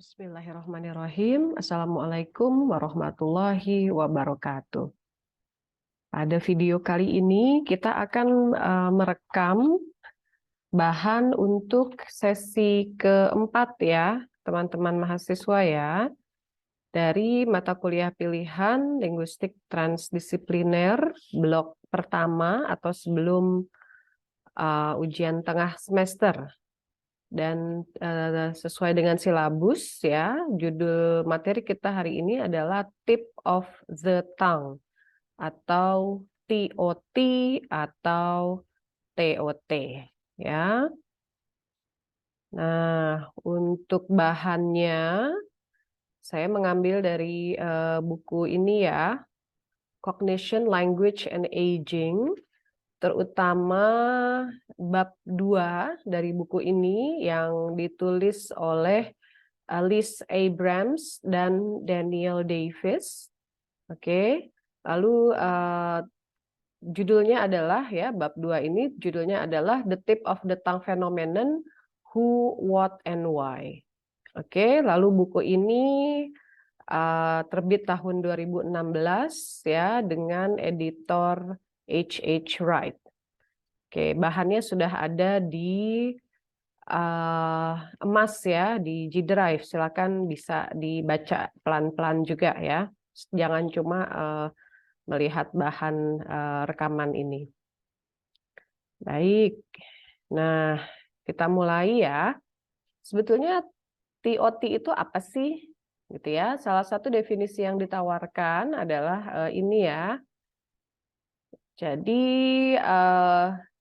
Bismillahirrahmanirrahim. Assalamualaikum warahmatullahi wabarakatuh. Pada video kali ini kita akan merekam bahan untuk sesi keempat ya, teman-teman mahasiswa ya, dari mata kuliah pilihan linguistik transdisipliner blok pertama atau sebelum ujian tengah semester. Dan sesuai dengan silabus ya, judul materi kita hari ini adalah Tip of the Tongue atau TOT atau TOT ya. Nah, untuk bahannya saya mengambil dari buku ini ya, Cognition, Language and Aging, terutama bab 2 dari buku ini yang ditulis oleh Liz Abrams dan Daniel Davis. Oke. Lalu judulnya adalah ya, bab 2 ini judulnya adalah The Tip of the Tongue Phenomenon, Who, What and Why. Oke, lalu buku ini terbit tahun 2016 ya dengan editor H.H. Wright. Oke, bahannya sudah ada di emas ya, di G Drive. Silakan bisa dibaca pelan-pelan juga ya. Jangan cuma melihat bahan rekaman ini. Baik. Nah, kita mulai ya. Sebetulnya TOT itu apa sih? Gitu ya. Salah satu definisi yang ditawarkan adalah ini ya. Jadi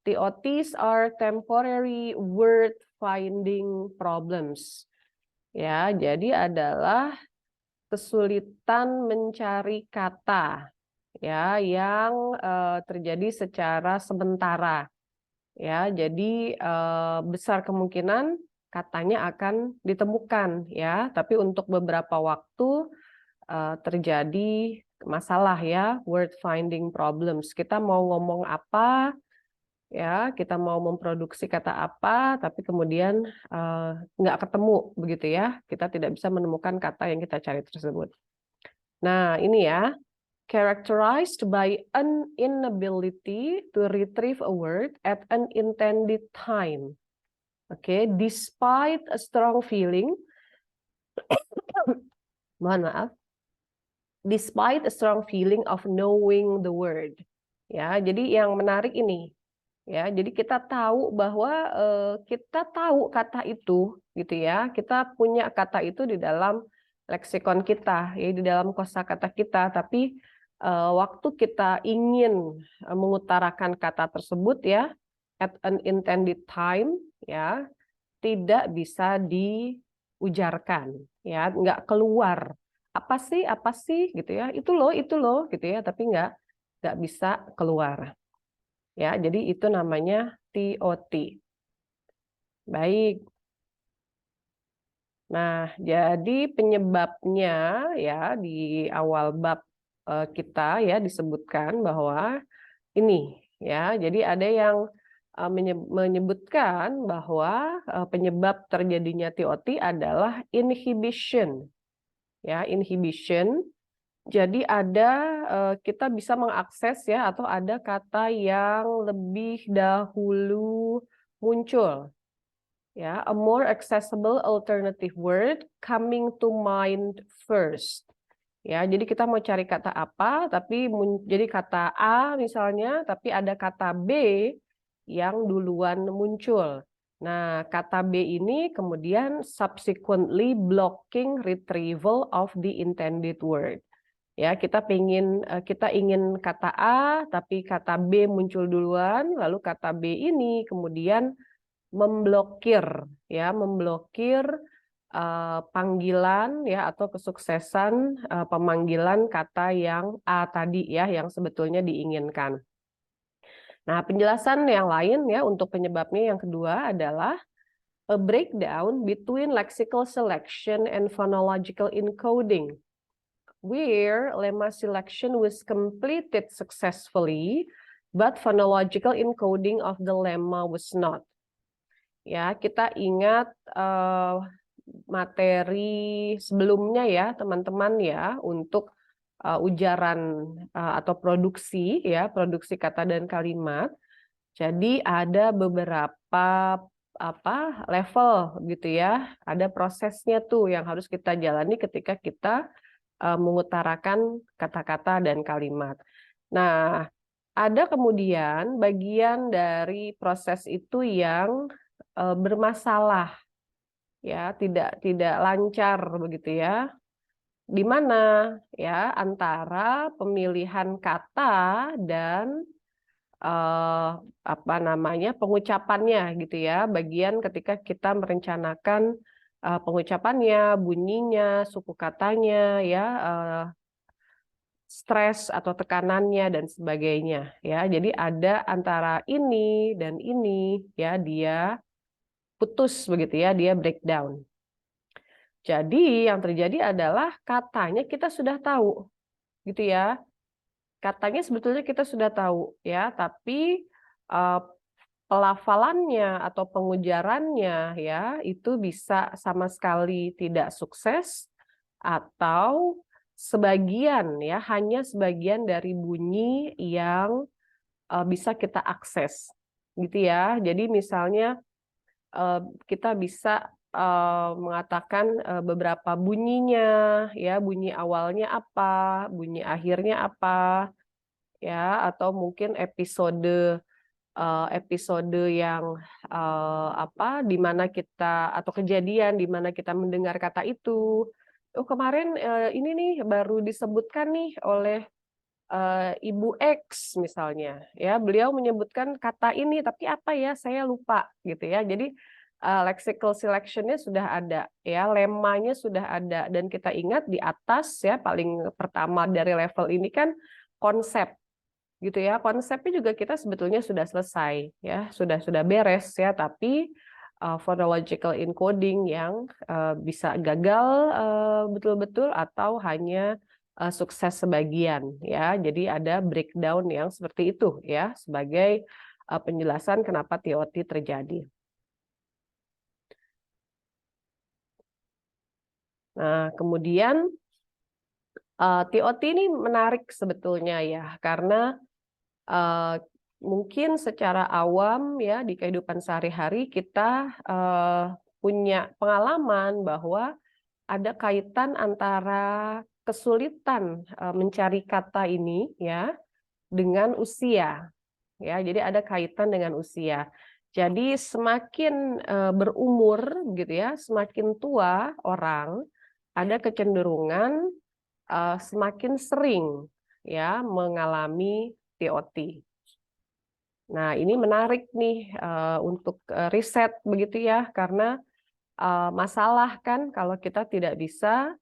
TOTs are temporary word finding problems. Ya, jadi adalah kesulitan mencari kata ya yang terjadi secara sementara. Ya, jadi besar kemungkinan katanya akan ditemukan ya, tapi untuk beberapa waktu terjadi masalah ya, word finding problems. Kita mau ngomong apa ya, kita mau memproduksi kata apa, tapi kemudian nggak ketemu begitu ya. Kita tidak bisa menemukan kata yang kita cari tersebut. Nah, ini ya, characterized by an inability to retrieve a word at an intended time. Oke, despite a strong feeling, mohon maaf, despite a strong feeling of knowing the word. Ya, jadi yang menarik ini, ya, jadi kita tahu bahwa kita tahu kata itu, gitu ya. Kita punya kata itu di dalam leksikon kita, ya, di dalam kosakata kita. Tapi waktu kita ingin mengutarakan kata tersebut, ya, at an intended time, ya, tidak bisa diujarkan, ya, nggak keluar. Apa sih, gitu ya. Itu loh, gitu ya. Tapi nggak bisa keluar. Ya, jadi itu namanya TOT. Baik. Nah, jadi penyebabnya ya di awal bab kita ya disebutkan bahwa ini ya. Jadi ada yang menyebutkan bahwa penyebab terjadinya TOT adalah inhibition. Ya, inhibition. Jadi ada kita bisa mengakses ya, atau ada kata yang lebih dahulu muncul ya, a more accessible alternative word coming to mind first. Ya, jadi kita mau cari kata apa, tapi jadi kata A misalnya, tapi ada kata B yang duluan muncul. Nah, kata B ini kemudian subsequently blocking retrieval of the intended word. Ya, kita ingin kata A, tapi kata B muncul duluan, lalu kata B ini kemudian memblokir panggilan ya atau kesuksesan pemanggilan kata yang A tadi ya yang sebetulnya diinginkan. Nah, penjelasan yang lain ya untuk penyebabnya yang kedua adalah a breakdown between lexical selection and phonological encoding, where lemma selection was completed successfully, but phonological encoding of the lemma was not. Ya, kita ingat materi sebelumnya ya teman-teman ya untuk ujaran atau produksi ya, produksi kata dan kalimat. Jadi ada beberapa level gitu ya, ada prosesnya tuh yang harus kita jalani ketika kita mengutarakan kata-kata dan kalimat. Nah, ada kemudian bagian dari proses itu yang bermasalah ya, tidak lancar begitu ya. Di mana ya antara pemilihan kata dan pengucapannya gitu ya, bagian ketika kita merencanakan pengucapannya, bunyinya, suku katanya ya, stres atau tekanannya dan sebagainya ya. Jadi ada antara ini dan ini ya, dia putus begitu ya, dia breakdown. Jadi yang terjadi adalah katanya kita sudah tahu gitu ya. Katanya sebetulnya kita sudah tahu ya, tapi pelafalannya atau pengujarannya ya itu bisa sama sekali tidak sukses atau sebagian ya, hanya sebagian dari bunyi yang bisa kita akses gitu ya. Jadi misalnya kita bisa mengatakan beberapa bunyinya ya, bunyi awalnya apa, bunyi akhirnya apa ya, atau mungkin episode yang di mana kita atau kejadian di mana kita mendengar kata itu. Oh kemarin ini nih baru disebutkan nih oleh Ibu X misalnya, ya beliau menyebutkan kata ini tapi apa ya saya lupa gitu ya. Jadi lexical selection-nya sudah ada ya, lemanya sudah ada dan kita ingat di atas ya paling pertama dari level ini kan konsep gitu ya. Konsepnya juga kita sebetulnya sudah selesai ya, sudah beres ya, tapi phonological encoding yang bisa gagal betul-betul atau hanya sukses sebagian ya. Jadi ada breakdown yang seperti itu ya sebagai penjelasan kenapa TOT terjadi. Nah, kemudian TOT ini menarik sebetulnya ya, karena mungkin secara awam ya di kehidupan sehari-hari kita punya pengalaman bahwa ada kaitan antara kesulitan mencari kata ini ya dengan usia ya. Jadi ada kaitan dengan usia. Jadi semakin berumur gitu ya, semakin tua orang ada kecenderungan semakin sering ya mengalami TOT. Nah, ini menarik nih untuk riset begitu ya, karena masalah kan kalau kita tidak bisa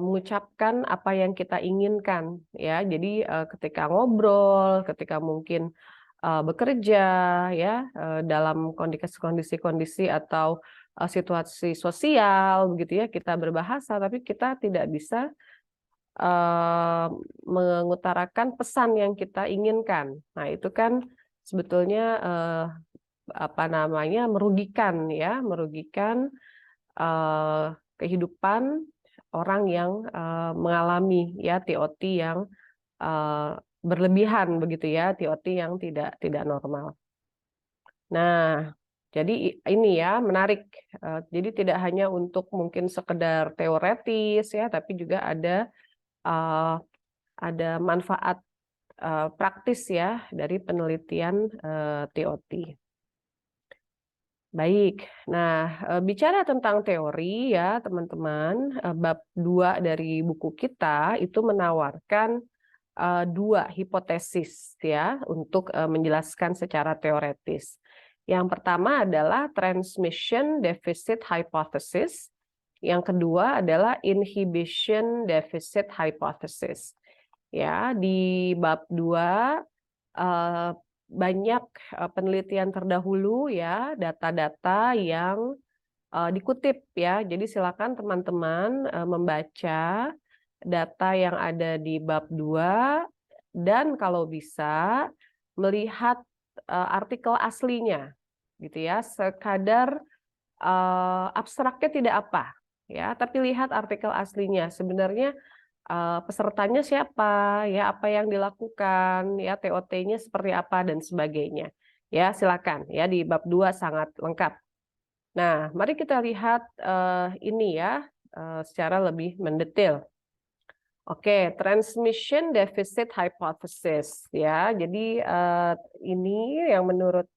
mengucapkan apa yang kita inginkan ya. Jadi ketika ngobrol, ketika mungkin bekerja ya dalam kondisi-kondisi atau situasi sosial begitu ya, kita berbahasa tapi kita tidak bisa mengutarakan pesan yang kita inginkan. Nah, itu kan sebetulnya merugikan ya, merugikan kehidupan orang yang mengalami ya TOT yang berlebihan begitu ya, TOT yang tidak normal. Nah, jadi ini ya menarik. Jadi tidak hanya untuk mungkin sekedar teoretis ya, tapi juga ada manfaat praktis ya dari penelitian TOT. Baik, nah bicara tentang teori ya teman-teman, bab 2 dari buku kita itu menawarkan 2 hipotesis ya untuk menjelaskan secara teoretis. Yang pertama adalah transmission deficit hypothesis, yang kedua adalah inhibition deficit hypothesis. Ya, di bab 2 banyak penelitian terdahulu ya, data-data yang dikutip ya. Jadi silakan teman-teman membaca data yang ada di bab 2 dan kalau bisa melihat artikel aslinya gitu ya. Sekadar abstraknya tidak apa, ya, tapi lihat artikel aslinya. Sebenarnya pesertanya siapa, ya, apa yang dilakukan, ya, TOT-nya seperti apa dan sebagainya. Ya, silakan, ya, di bab 2 sangat lengkap. Nah, mari kita lihat ini ya secara lebih mendetail. Oke, transmission deficit hypothesis, ya. Jadi ini yang menurut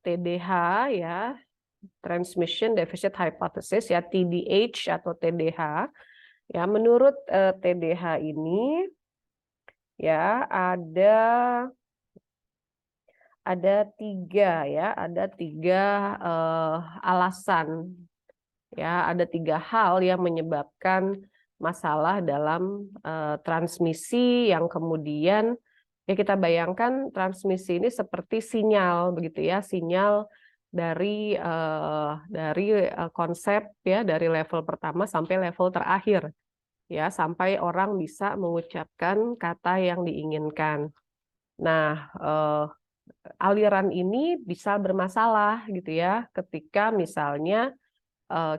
TDH, ya, transmission deficit hypothesis, ya, TDH atau TDH. Ya, menurut TDH ini, ya, ada tiga, ya, ada tiga alasan, ya, ada tiga hal yang menyebabkan masalah dalam transmisi yang kemudian, ya, kita bayangkan transmisi ini seperti sinyal, begitu ya, sinyal dari konsep, ya, dari level pertama sampai level terakhir, ya, sampai orang bisa mengucapkan kata yang diinginkan. Nah, aliran ini bisa bermasalah gitu ya ketika misalnya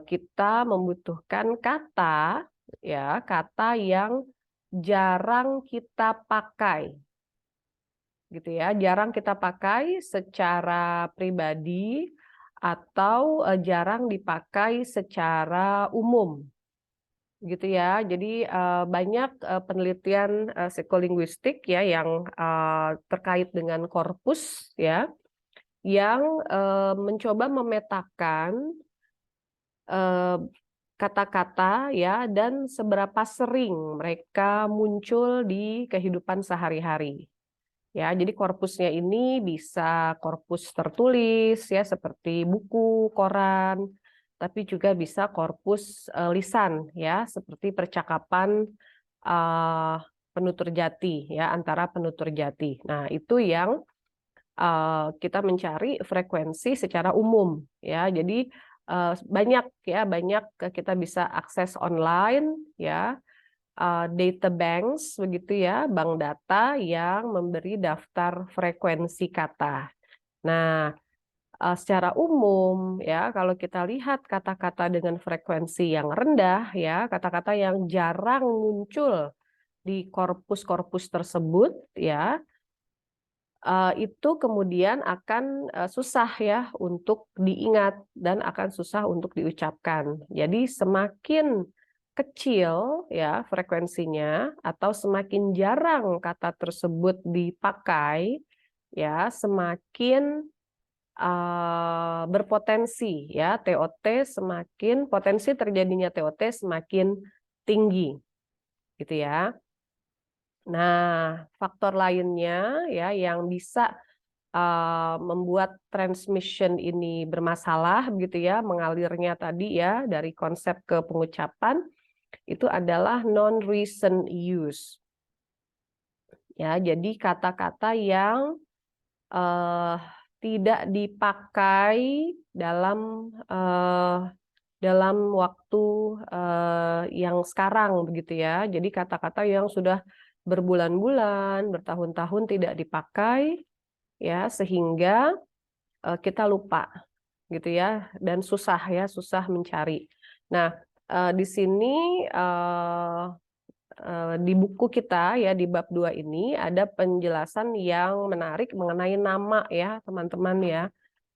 kita membutuhkan kata, ya, kata yang jarang kita pakai gitu ya, jarang kita pakai secara pribadi atau jarang dipakai secara umum gitu ya. Jadi banyak penelitian psikolinguistik, ya, yang terkait dengan korpus, ya, yang mencoba memetakan kata-kata, ya, dan seberapa sering mereka muncul di kehidupan sehari-hari. Ya, jadi korpusnya ini bisa korpus tertulis, ya, seperti buku, koran, tapi juga bisa korpus lisan, ya, seperti percakapan penutur jati, ya, antara penutur jati. Nah, itu yang kita mencari frekuensi secara umum, ya. Jadi banyak, ya, banyak kita bisa akses online, ya, data banks, begitu ya, bank data yang memberi daftar frekuensi kata. Nah, secara umum, ya, kalau kita lihat kata-kata dengan frekuensi yang rendah, ya, kata-kata yang jarang muncul di korpus-korpus tersebut, ya, itu kemudian akan susah, ya, untuk diingat dan akan susah untuk diucapkan. Jadi semakin kecil, ya, frekuensinya atau semakin jarang kata tersebut dipakai, ya, semakin berpotensi, ya, TOT semakin potensi terjadinya TOT semakin tinggi, gitu ya. Nah, faktor lainnya, ya, yang bisa membuat transmission ini bermasalah, begitu ya, mengalirnya tadi, ya, dari konsep ke pengucapan, itu adalah non-recent use. Ya, jadi kata-kata yang tidak dipakai dalam waktu yang sekarang, begitu ya. Jadi kata-kata yang sudah berbulan-bulan, bertahun-tahun tidak dipakai, ya, sehingga kita lupa, gitu ya, dan susah, ya, susah mencari. Nah, di sini di buku kita, ya, di bab 2 ini ada penjelasan yang menarik mengenai nama, ya, teman-teman, ya.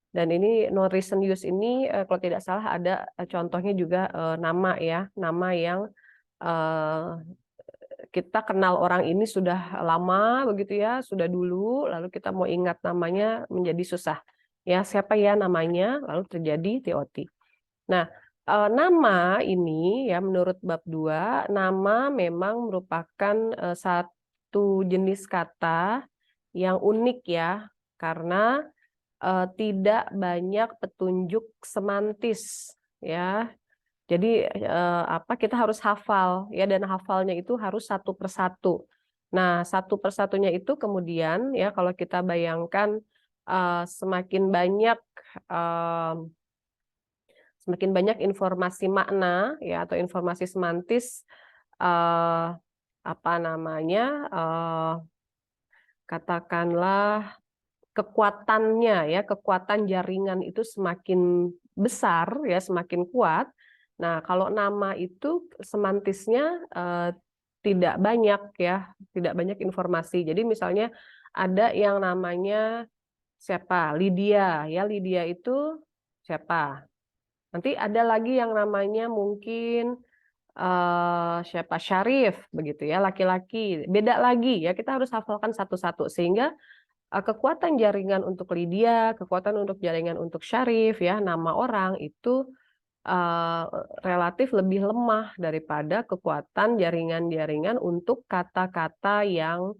Dan ini non recent use ini kalau tidak salah ada contohnya juga nama, ya, nama yang kita kenal orang ini sudah lama, begitu ya, sudah dulu, lalu kita mau ingat namanya menjadi susah. Ya, siapa ya namanya, lalu terjadi TOT. Nah, nama ini, ya, menurut bab 2, nama memang merupakan satu jenis kata yang unik, ya, karena tidak banyak petunjuk semantis, ya. Jadi kita harus hafal, ya, dan hafalnya itu harus satu persatu. Nah, satu persatunya itu kemudian, ya, kalau kita bayangkan semakin banyak informasi makna, ya, atau informasi semantis, apa namanya, katakanlah kekuatannya ya, kekuatan jaringan itu semakin besar ya, semakin kuat. Nah, kalau nama itu semantisnya tidak banyak ya, tidak banyak informasi. Jadi misalnya ada yang namanya siapa? Lydia ya, Lydia itu siapa? Nanti ada lagi yang namanya mungkin siapa? Syarif begitu ya, laki-laki. Beda lagi ya, kita harus hafalkan satu-satu sehingga kekuatan jaringan untuk Lydia, kekuatan untuk jaringan untuk Syarif ya, nama orang itu relatif lebih lemah daripada kekuatan jaringan-jaringan untuk kata-kata yang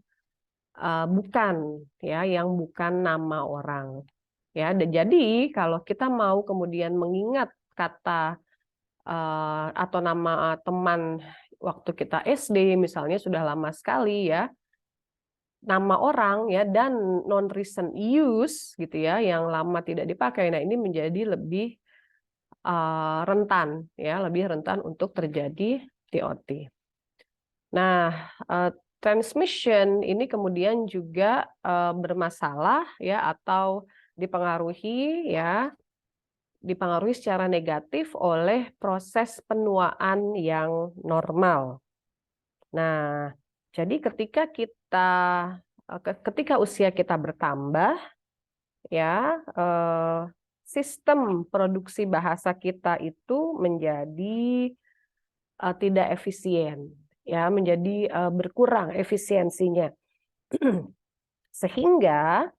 bukan ya, yang bukan nama orang. Ya, dan jadi kalau kita mau kemudian mengingat kata atau nama teman waktu kita SD misalnya sudah lama sekali ya, nama orang ya dan non recent use gitu ya yang lama tidak dipakai. Nah, ini menjadi lebih rentan ya, lebih rentan untuk terjadi TOT. Nah, transmission ini kemudian juga bermasalah ya atau dipengaruhi secara negatif oleh proses penuaan yang normal. Nah, jadi ketika usia kita bertambah ya, sistem produksi bahasa kita itu menjadi tidak efisien ya, menjadi berkurang efisiensinya. Sehingga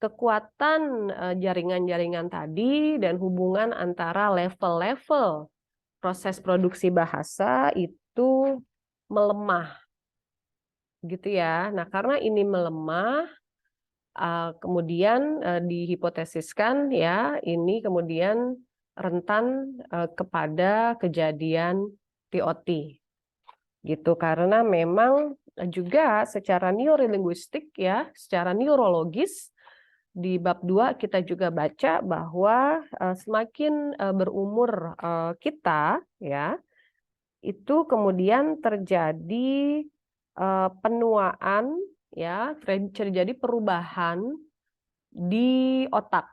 kekuatan jaringan-jaringan tadi dan hubungan antara level-level proses produksi bahasa itu melemah gitu ya. Nah, karena ini melemah, kemudian dihipotesiskan ya ini kemudian rentan kepada kejadian TOT gitu, karena memang juga secara neurolinguistik ya, secara neurologis di bab 2 kita juga baca bahwa semakin berumur kita ya, itu kemudian terjadi penuaan ya, terjadi perubahan di otak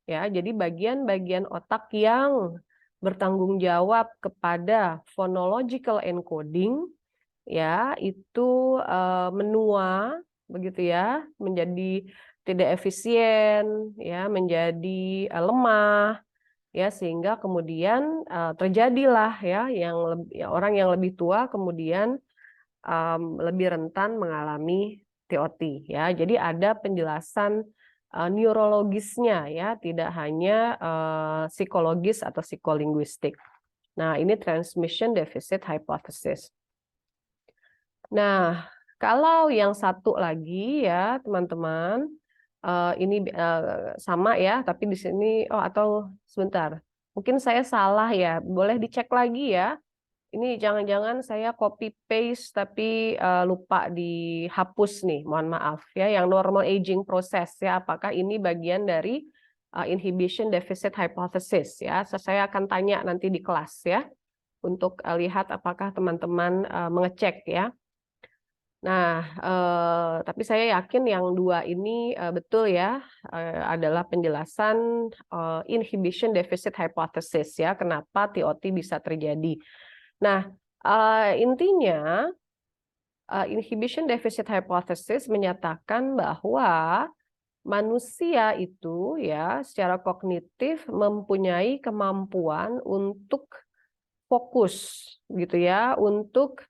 ya. Jadi bagian-bagian otak yang bertanggung jawab kepada phonological encoding ya itu menua begitu ya, menjadi tidak efisien ya, menjadi lemah ya, sehingga kemudian terjadilah ya orang yang lebih tua kemudian lebih rentan mengalami TOT ya. Jadi ada penjelasan neurologisnya ya, tidak hanya psikologis atau psikolinguistik. Nah, ini transmission deficit hypothesis. Nah, kalau yang satu lagi ya teman-teman, ini sama ya, tapi di sini atau sebentar, mungkin saya salah ya, boleh dicek lagi ya. Ini jangan-jangan saya copy paste tapi lupa dihapus nih, mohon maaf ya. Yang normal aging process ya, apakah ini bagian dari inhibition deficit hypothesis ya? Saya akan tanya nanti di kelas ya, untuk lihat apakah teman-teman mengecek ya. Nah, tapi saya yakin yang dua ini betul ya, adalah penjelasan inhibition deficit hypothesis ya, kenapa TOT bisa terjadi. Nah, intinya inhibition deficit hypothesis menyatakan bahwa manusia itu ya secara kognitif mempunyai kemampuan untuk fokus gitu ya, untuk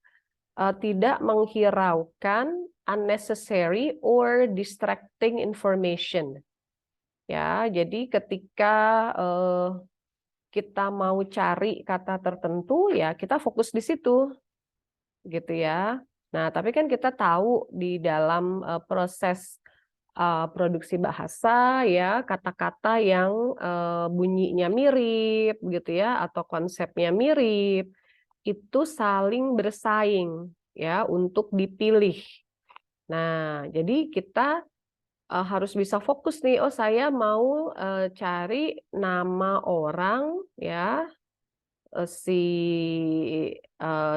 tidak menghiraukan unnecessary or distracting information. Ya, jadi ketika kita mau cari kata tertentu ya kita fokus di situ gitu ya. Nah, tapi kan kita tahu di dalam proses produksi bahasa ya, kata-kata yang bunyinya mirip gitu ya atau konsepnya mirip itu saling bersaing ya untuk dipilih. Nah, jadi kita harus bisa fokus nih, oh saya mau cari nama orang ya,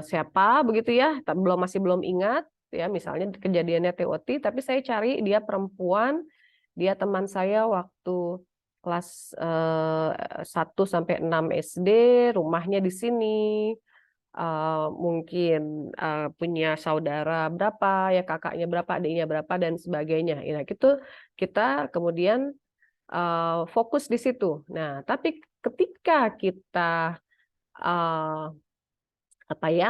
siapa begitu ya, masih belum ingat ya, misalnya kejadiannya TOT, tapi saya cari dia perempuan, dia teman saya waktu kelas 1 sampai 6 SD, rumahnya di sini, mungkin punya saudara berapa, ya kakaknya berapa, adiknya berapa, dan sebagainya. Nah, itu kita kemudian fokus di situ. Nah, tapi ketika kita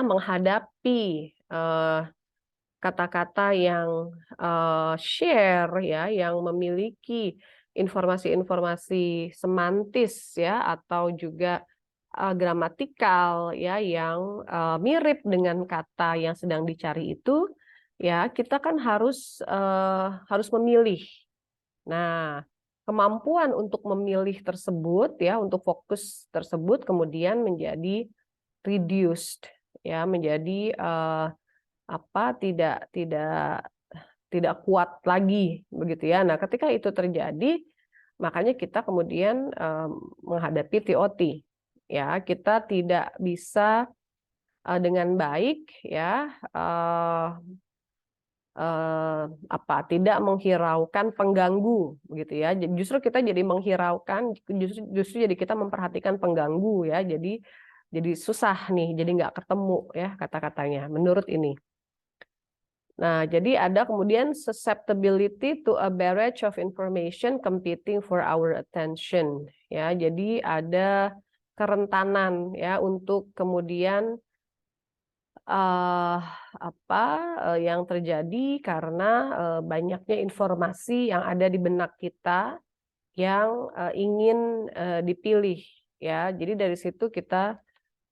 menghadapi kata-kata yang share ya, yang memiliki informasi-informasi semantis ya, atau juga gramatikal ya, yang mirip dengan kata yang sedang dicari itu, ya kita kan harus memilih. Nah, kemampuan untuk memilih tersebut ya, untuk fokus tersebut kemudian menjadi reduced ya, menjadi tidak kuat lagi begitu ya. Nah, ketika itu terjadi, makanya kita kemudian menghadapi TOT ya, kita tidak bisa dengan baik ya tidak menghiraukan pengganggu begitu ya. Justru kita jadi menghiraukan, justru jadi kita memperhatikan pengganggu ya. Jadi susah nih, jadi nggak ketemu ya kata-katanya menurut ini. Nah, jadi ada kemudian susceptibility to a barrage of information competing for our attention ya. Jadi ada kerentanan ya untuk kemudian yang terjadi karena banyaknya informasi yang ada di benak kita yang ingin dipilih ya. Jadi dari situ kita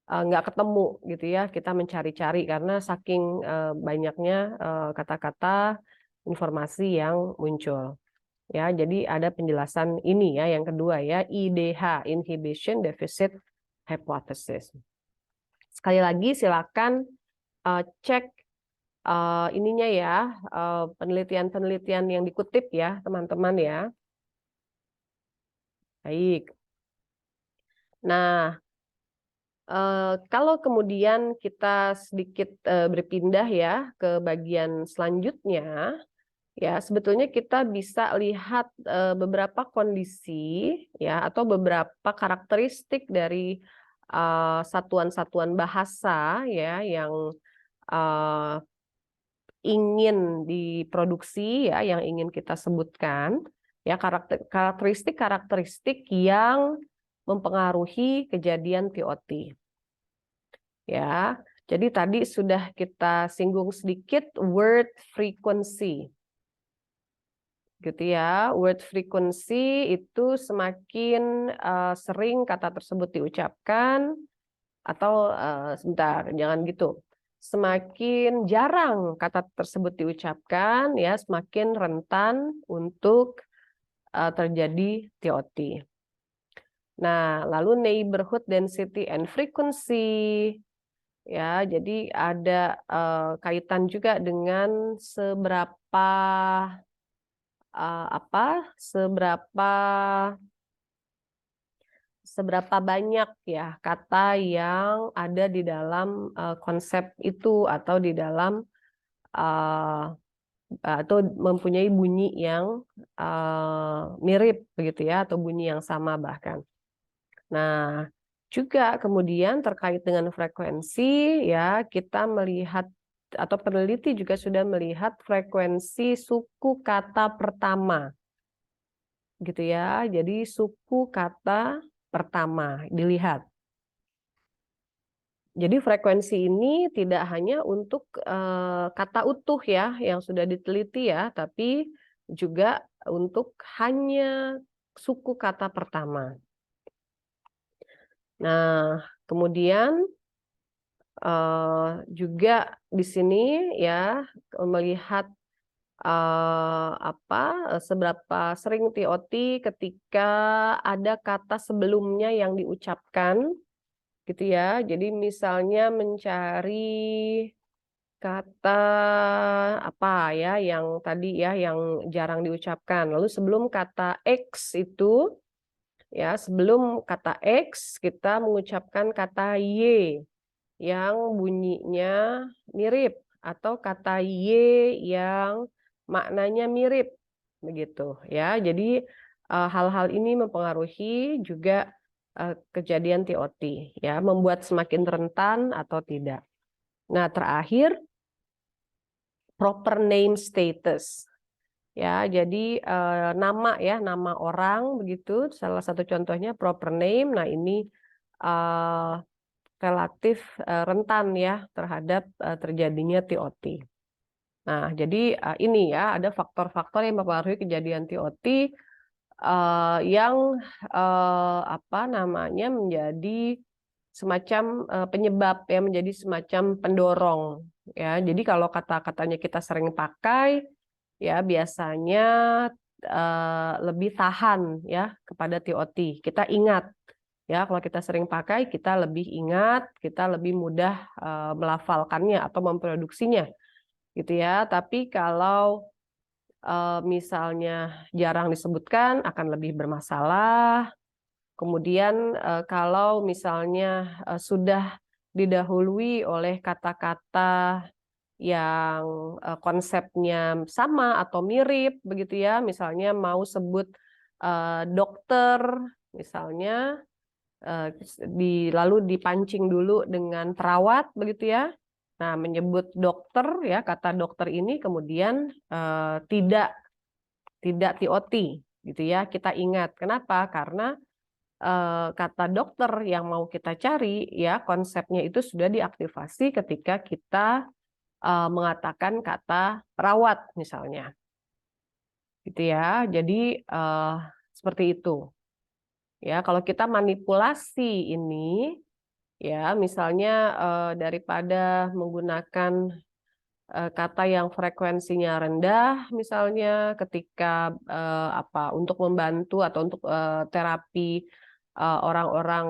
nggak ketemu gitu ya, kita mencari-cari karena saking banyaknya kata-kata informasi yang muncul ya. Jadi ada penjelasan ini ya, yang kedua ya, IDH, Inhibition Deficit Hypothesis. Sekali lagi silakan cek ininya ya, penelitian-penelitian yang dikutip ya teman-teman ya. Baik. Nah, kalau kemudian kita sedikit berpindah ya ke bagian selanjutnya, ya sebetulnya kita bisa lihat beberapa kondisi ya, atau beberapa karakteristik dari satuan-satuan bahasa ya yang ingin diproduksi ya, yang ingin kita sebutkan ya, karakteristik-karakteristik yang mempengaruhi kejadian TOT. Ya, jadi tadi sudah kita singgung sedikit word frequency. Gitu ya, word frequency itu semakin sering kata tersebut diucapkan, atau sebentar, jangan gitu. Semakin jarang kata tersebut diucapkan, ya semakin rentan untuk terjadi TOT. Nah, lalu neighborhood density and frequency, ya, jadi ada kaitan juga dengan seberapa banyak ya kata yang ada di dalam konsep itu, atau di dalam atau mempunyai bunyi yang mirip begitu ya, atau bunyi yang sama bahkan. Nah, juga kemudian terkait dengan frekuensi ya, kita melihat atau peneliti juga sudah melihat frekuensi suku kata pertama. Gitu ya. Jadi suku kata pertama dilihat. Jadi frekuensi ini tidak hanya untuk kata utuh ya yang sudah diteliti ya, tapi juga untuk hanya suku kata pertama. Nah, kemudian juga di sini ya melihat seberapa sering TOT ketika ada kata sebelumnya yang diucapkan, gitu ya. Jadi misalnya mencari kata apa ya yang tadi ya yang jarang diucapkan. Lalu sebelum kata X itu ya, sebelum kata X kita mengucapkan kata Y yang bunyinya mirip, atau kata Y yang maknanya mirip begitu ya. Jadi hal-hal ini mempengaruhi juga kejadian TOT ya, membuat semakin rentan atau tidak. Nah, terakhir proper name status. Ya, jadi nama ya, nama orang begitu. Salah satu contohnya proper name. Nah, ini relatif rentan ya terhadap terjadinya TOT. Nah, jadi ini ya ada faktor-faktor yang mempengaruhi kejadian TOT yang apa namanya menjadi semacam penyebab ya, menjadi semacam pendorong ya. Jadi kalau kata-katanya kita sering pakai ya biasanya lebih tahan ya kepada TOT. Kita ingat ya, kalau kita sering pakai kita lebih ingat, kita lebih mudah melafalkannya atau memproduksinya gitu ya. Tapi kalau misalnya jarang disebutkan akan lebih bermasalah. Kemudian kalau misalnya sudah didahului oleh kata-kata yang konsepnya sama atau mirip begitu ya, misalnya mau sebut dokter misalnya lalu dipancing dulu dengan perawat begitu ya. Nah, menyebut dokter ya, kata dokter ini kemudian tidak TOT gitu ya. Kita ingat kenapa? Karena kata dokter yang mau kita cari ya konsepnya itu sudah diaktifasi ketika kita mengatakan kata perawat misalnya. Gitu ya. Jadi seperti itu. Ya, kalau kita manipulasi ini ya misalnya daripada menggunakan kata yang frekuensinya rendah misalnya ketika apa untuk membantu atau untuk terapi orang-orang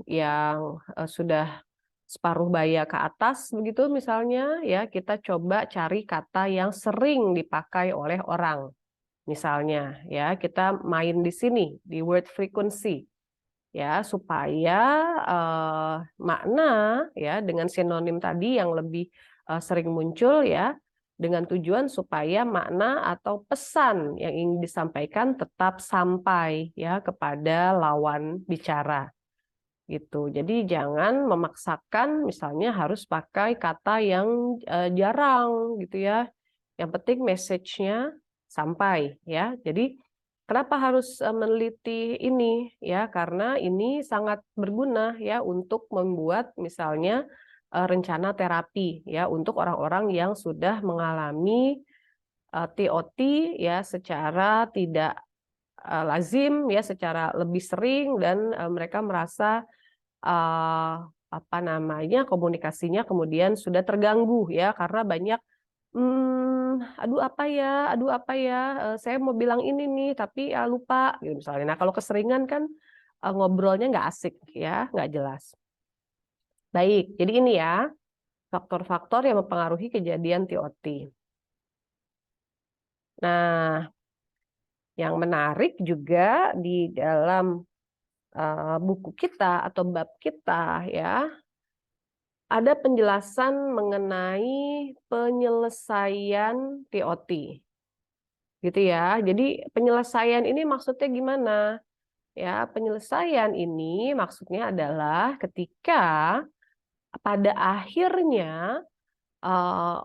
yang sudah separuh baya ke atas begitu misalnya ya kita coba cari kata yang sering dipakai oleh orang misalnya ya kita main di sini di word frequency ya supaya makna ya dengan sinonim tadi yang lebih sering muncul ya dengan tujuan supaya makna atau pesan yang ingin disampaikan tetap sampai ya kepada lawan bicara gitu. Jadi jangan memaksakan misalnya harus pakai kata yang jarang gitu ya. Yang penting message-nya sampai ya. Jadi kenapa harus meneliti ini ya? Karena ini sangat berguna ya untuk membuat misalnya rencana terapi ya untuk orang-orang yang sudah mengalami TOT ya secara tidak lazim ya secara lebih sering dan mereka merasa apa namanya komunikasinya kemudian sudah terganggu ya karena banyak aduh apa ya, saya mau bilang ini nih tapi lupa gitu misalnya. Nah kalau keseringan kan ngobrolnya nggak asik ya, nggak jelas. Baik, jadi ini ya faktor-faktor yang mempengaruhi kejadian TOT. Nah, yang menarik juga di dalam buku kita atau bab kita ya ada penjelasan mengenai penyelesaian TOT. Gitu ya. Jadi penyelesaian ini maksudnya gimana? Ya, penyelesaian ini maksudnya adalah ketika pada akhirnya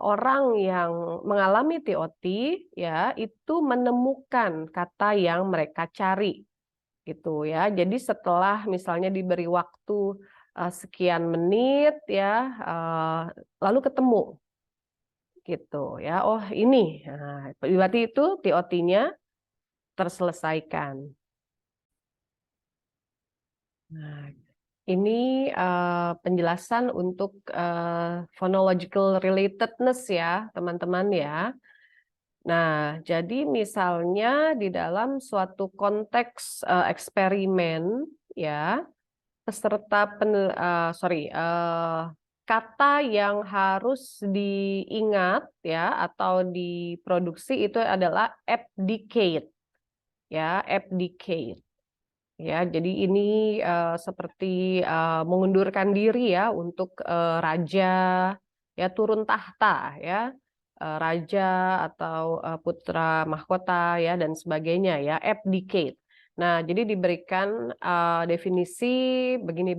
orang yang mengalami TOT ya itu menemukan kata yang mereka cari gitu ya. Jadi setelah misalnya diberi waktu sekian menit ya lalu ketemu gitu ya. Oh, ini. Nah, berarti itu TOT-nya terselesaikan. Nah, ini penjelasan untuk phonological relatedness ya, teman-teman ya. Nah, jadi misalnya di dalam suatu konteks eksperimen ya, peserta kata yang harus diingat ya atau diproduksi itu adalah abdicate ya, abdicate. Ya, jadi ini seperti mengundurkan diri ya untuk raja ya turun tahta ya. raja atau putra mahkota ya dan sebagainya ya, abdicate. Nah, jadi diberikan definisi begini,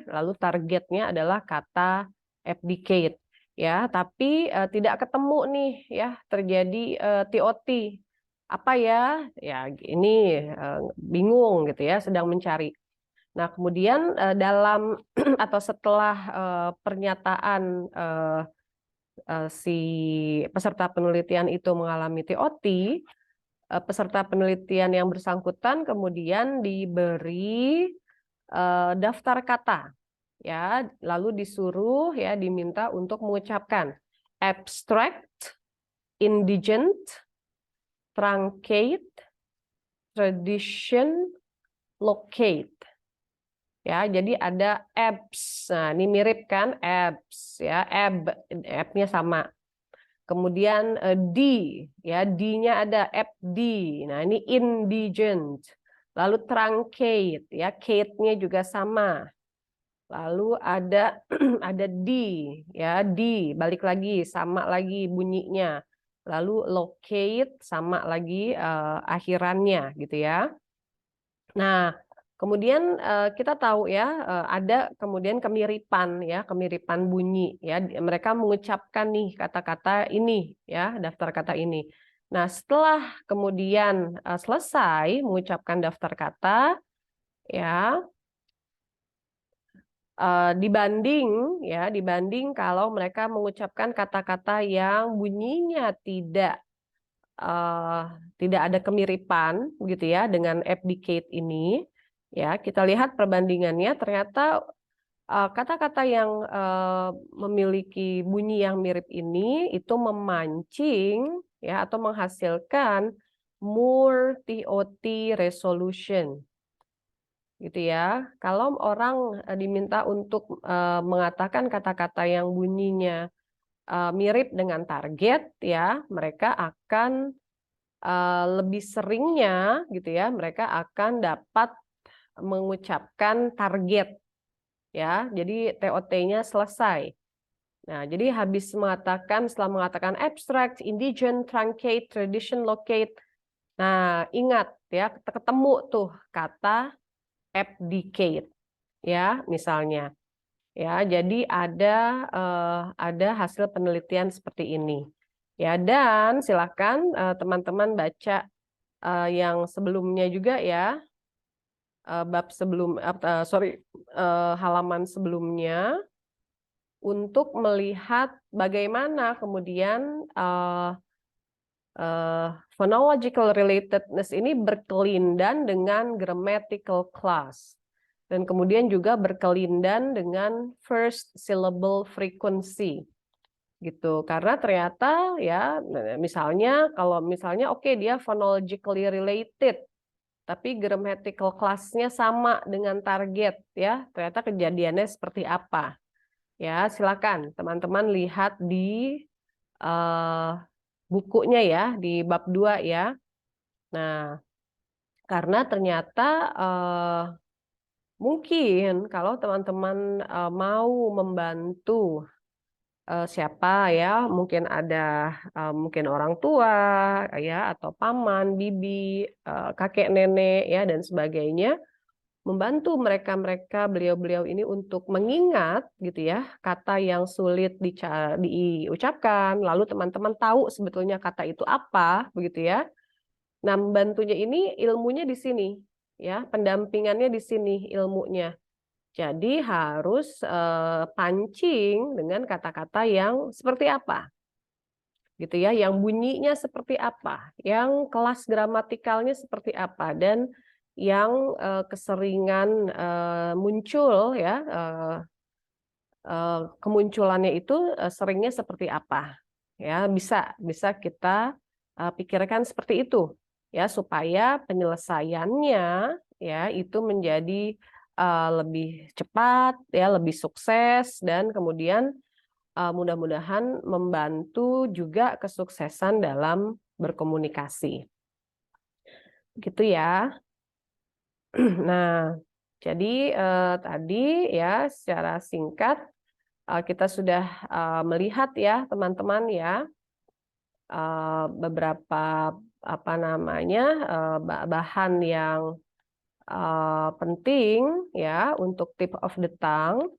lalu targetnya adalah kata abdicate ya, tapi tidak ketemu nih ya, terjadi TOT. Apa ya? Ya ini bingung gitu ya, sedang mencari. Nah, kemudian dalam atau setelah pernyataan si peserta penelitian itu mengalami TOT, peserta penelitian yang bersangkutan kemudian diberi daftar kata, ya, lalu disuruh ya diminta untuk mengucapkan abstract, indigent, truncate, tradition, locate. Ya, jadi ada abs. Nah, ini mirip kan abs ya, ab-nya sama. Kemudian D, ya D-nya ada FD. Nah, ini indigent. Lalu truncate, ya Kate-nya juga sama. Lalu ada ada D, ya D, balik lagi sama lagi bunyinya. Lalu locate sama lagi akhirannya gitu ya. Nah, kemudian kita tahu ya ada kemudian kemiripan ya, kemiripan bunyi ya. Mereka mengucapkan nih kata-kata ini ya, daftar kata ini. Nah, setelah kemudian selesai mengucapkan daftar kata ya, dibanding kalau mereka mengucapkan kata-kata yang bunyinya tidak ada kemiripan gitu ya dengan abdicate ini. Ya, kita lihat perbandingannya, ternyata kata-kata yang memiliki bunyi yang mirip ini itu memancing ya atau menghasilkan more TOT resolution. Gitu ya. Kalau orang diminta untuk mengatakan kata-kata yang bunyinya mirip dengan target ya, mereka akan lebih seringnya gitu ya, mereka akan dapat mengucapkan target ya. Jadi TOT-nya selesai. Nah, jadi habis setelah mengatakan abstract, indigent, truncate, tradition, locate. Nah, ingat ya, ketemu tuh kata abdicate ya, misalnya. Ya, jadi ada hasil penelitian seperti ini. Ya, dan silakan teman-teman baca yang sebelumnya juga ya, halaman sebelumnya untuk melihat bagaimana kemudian phonological relatedness ini berkelindan dengan grammatical class dan kemudian juga berkelindan dengan first syllable frequency gitu, karena ternyata ya misalnya kalau misalnya oke dia phonologically related tapi grammatical class-nya sama dengan target ya, ternyata kejadiannya seperti apa ya. Silakan teman-teman lihat di bukunya ya, di bab 2 ya. Nah, karena ternyata mungkin kalau teman-teman mau membantu siapa ya, mungkin ada mungkin orang tua ya atau paman, bibi, kakek nenek ya dan sebagainya, membantu mereka beliau-beliau ini untuk mengingat gitu ya kata yang sulit diucapkan, lalu teman-teman tahu sebetulnya kata itu apa begitu ya. Nah, membantunya ini ilmunya di sini ya, pendampingannya di sini ilmunya. Jadi harus pancing dengan kata-kata yang seperti apa, gitu ya, yang bunyinya seperti apa, yang kelas gramatikalnya seperti apa, dan yang keseringan muncul ya, kemunculannya itu seringnya seperti apa, ya bisa kita pikirkan seperti itu, ya supaya penyelesaiannya ya itu menjadi lebih cepat, ya lebih sukses dan kemudian mudah-mudahan membantu juga kesuksesan dalam berkomunikasi. Gitu ya. Nah, jadi tadi ya secara singkat kita sudah melihat ya teman-teman ya beberapa bahan yang penting ya untuk tip of the tongue,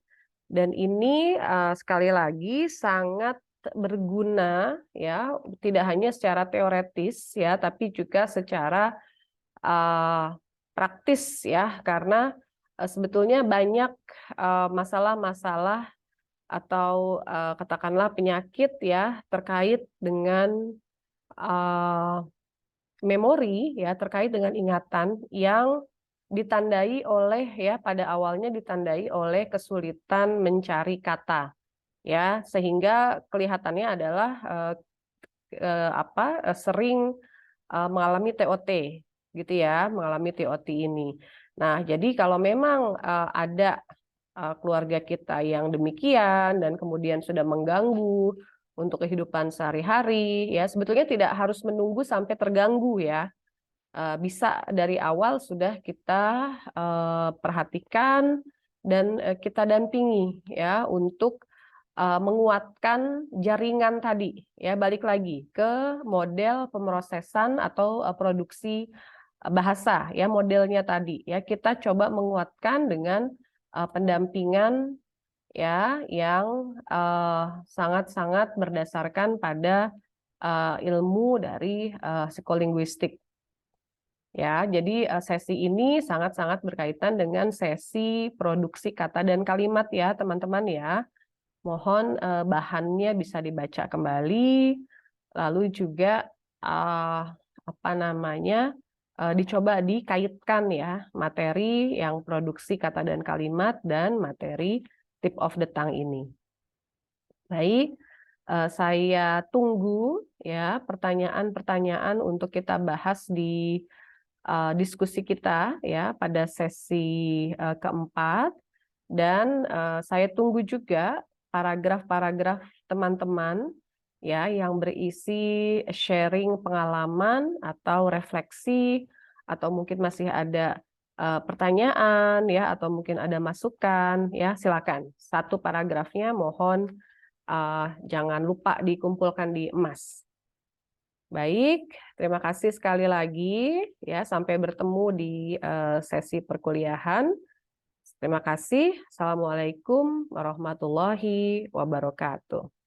dan ini sekali lagi sangat berguna ya, tidak hanya secara teoretis ya, tapi juga secara praktis ya, karena sebetulnya banyak masalah-masalah atau katakanlah penyakit ya terkait dengan memori ya, terkait dengan ingatan yang ditandai oleh ya, pada awalnya ditandai oleh kesulitan mencari kata ya, sehingga kelihatannya adalah sering mengalami TOT gitu ya, mengalami TOT ini. Nah, jadi kalau memang ada keluarga kita yang demikian dan kemudian sudah mengganggu untuk kehidupan sehari-hari, ya sebetulnya tidak harus menunggu sampai terganggu ya. Bisa dari awal sudah kita perhatikan dan kita dampingi ya untuk menguatkan jaringan tadi ya, balik lagi ke model pemrosesan atau produksi bahasa ya, modelnya tadi ya, kita coba menguatkan dengan pendampingan ya yang sangat-sangat berdasarkan pada ilmu dari psikolinguistik. Ya, jadi sesi ini sangat-sangat berkaitan dengan sesi produksi kata dan kalimat ya, teman-teman ya. Mohon bahannya bisa dibaca kembali, lalu juga dicoba dikaitkan ya materi yang produksi kata dan kalimat dan materi tip of the tongue ini. Baik, saya tunggu ya pertanyaan-pertanyaan untuk kita bahas di diskusi kita ya pada sesi keempat, dan saya tunggu juga paragraf-paragraf teman-teman ya yang berisi sharing pengalaman atau refleksi, atau mungkin masih ada pertanyaan ya, atau mungkin ada masukan ya, silakan. Satu paragrafnya mohon jangan lupa dikumpulkan di emas. Baik, terima kasih sekali lagi ya, sampai bertemu di sesi perkuliahan. Terima kasih. Assalamualaikum warahmatullahi wabarakatuh.